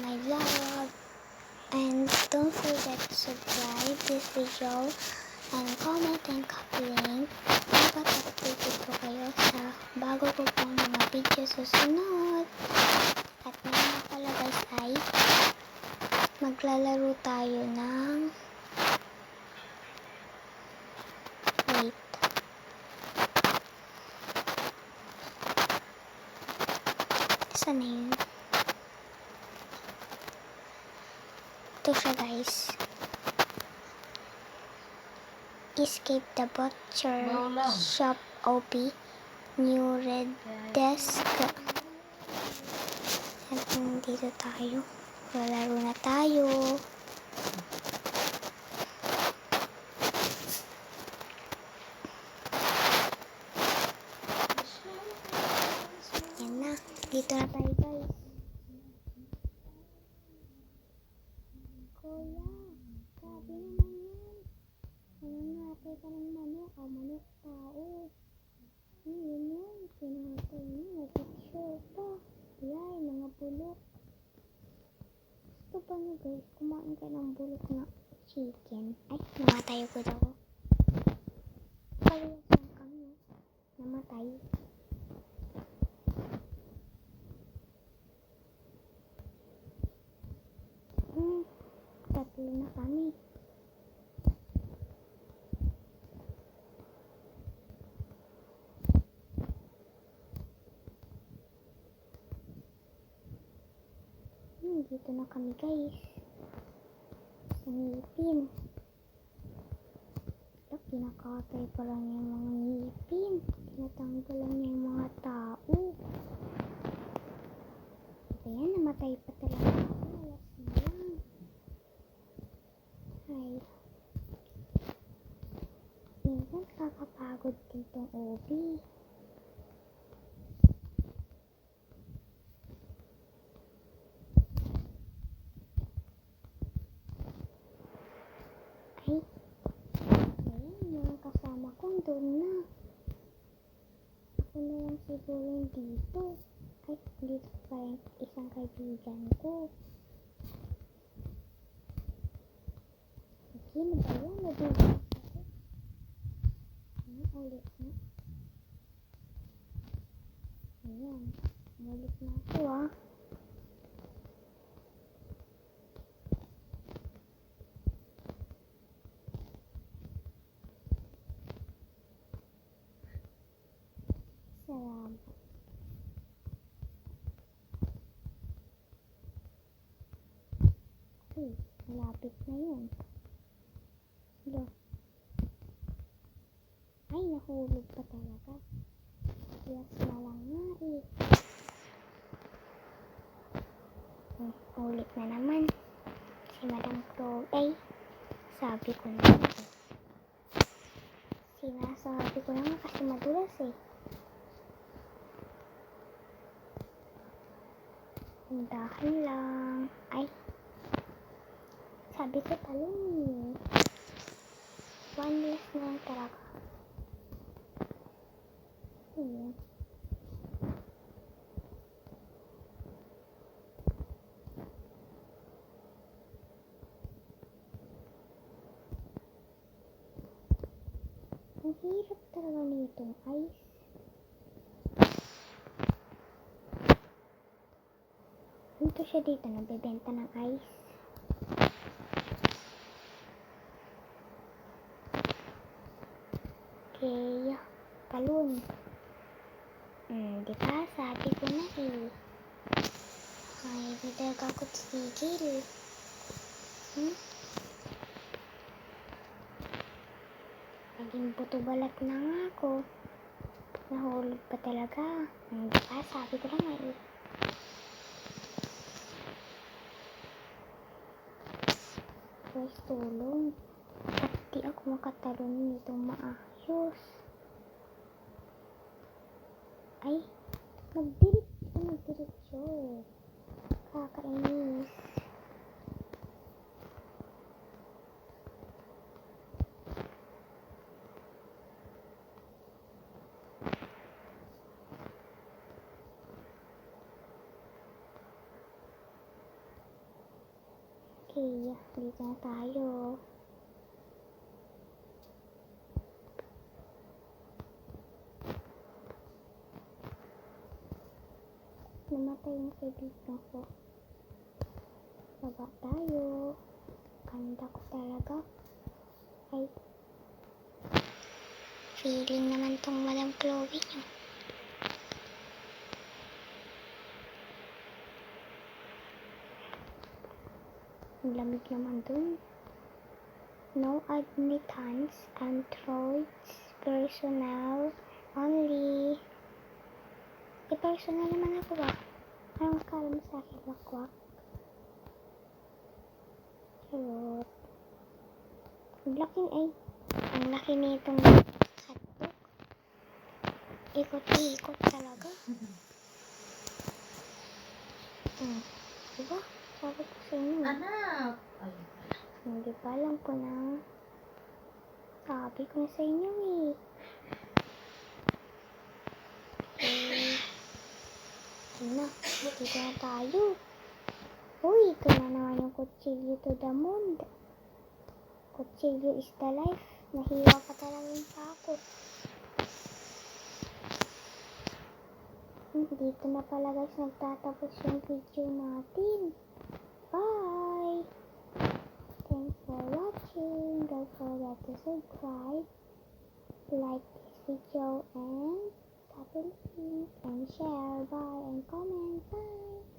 my vlog. And don't forget to subscribe this video and comment and copy link dapat updated po kayo sa bago ko pong mga video susunod. At ngayon pala guys ay maglalaro tayo ng sana yun. Ito siya guys. Escape the Butcher Shop OP New Red Desk. At dito tayo. Lalaro na tayo. Yan na. Dito na tayo guys. Kuya, sabi naman yan. Nangangatay ka ng manok. O manok tao. Yun yun. Pinatay niya. Picture pa. Yan, mga bulok. Gusto pa niyo guys, kumain ka ng bulok na chicken. Ay, namatay ko daw. Kaliwas lang kami. Namatay. Tatlo na kami. Dito na kami guys. Sa ngipin. Kinakatay pa lang yung mga ngipin. Tinatanggal lang yung mga tao. Kaya namatay pa talaga ako. Alas na lang. Ay. Minsan kakapagod ditong OB. Ay. Ayan, yung kasama ko doon na. Ako na lang siguro dito. Ay, dito pa yung isang kaibigan ko. Sige, na ba yun? Nadulas ako. Ulit na. Ayan. Ulit na ako ah. Salamat. Okay, malapit na yun. Hello. Ay, nahulog pa talaga. Yes na lang nga eh. Ulit na naman. Si Madam Crow. Ay, sabi ko na. Sinasabi ko naman kasi madulas eh. Dahan lang. Ay. Sabi ko talong. One less na lang talaga. Ayan. Ang hirap talaga nitong ice. Dito siya dito, nagbebenta ng ice. Okay, talon. Diba? Sabi ko na eh. Ay, di talaga ako titigil. Naging buto balat na nga ako. Nahulog pa talaga. Diba? Sabi ko na nga eh. Guys, tulong. At di ako makatalon nitong maayos. Ay, magdiretso. Kakainis. Okay, dito na tayo. Namatay yung kaibigan ko. Baba tayo. Ganda ko talaga. Ay. Feeling naman tong Madam Chloe nyo. Ang lamig naman dun. No admittance, androids, personnel, only. Personal naman ako ba? Anong akala mo sa akin, wakwak? Charot. Ang laki nitong hotdog. Ikot-ikot talaga. Diba? Sabi ko sa inyo. Anak! Ay, Hindi pa alam po na. Sabi ko na sa inyo eh. Na, dito na tayo. Uy, ito na naman yung kutsilyo to the moon. Kutsilyo is the life. Nahiwa pa talaga yung pako. Dito na pala guys nagtatapos yung video natin. Bye! Thanks for watching. Don't forget to subscribe, like this video, and tap the link and share. Bye and comment. Bye!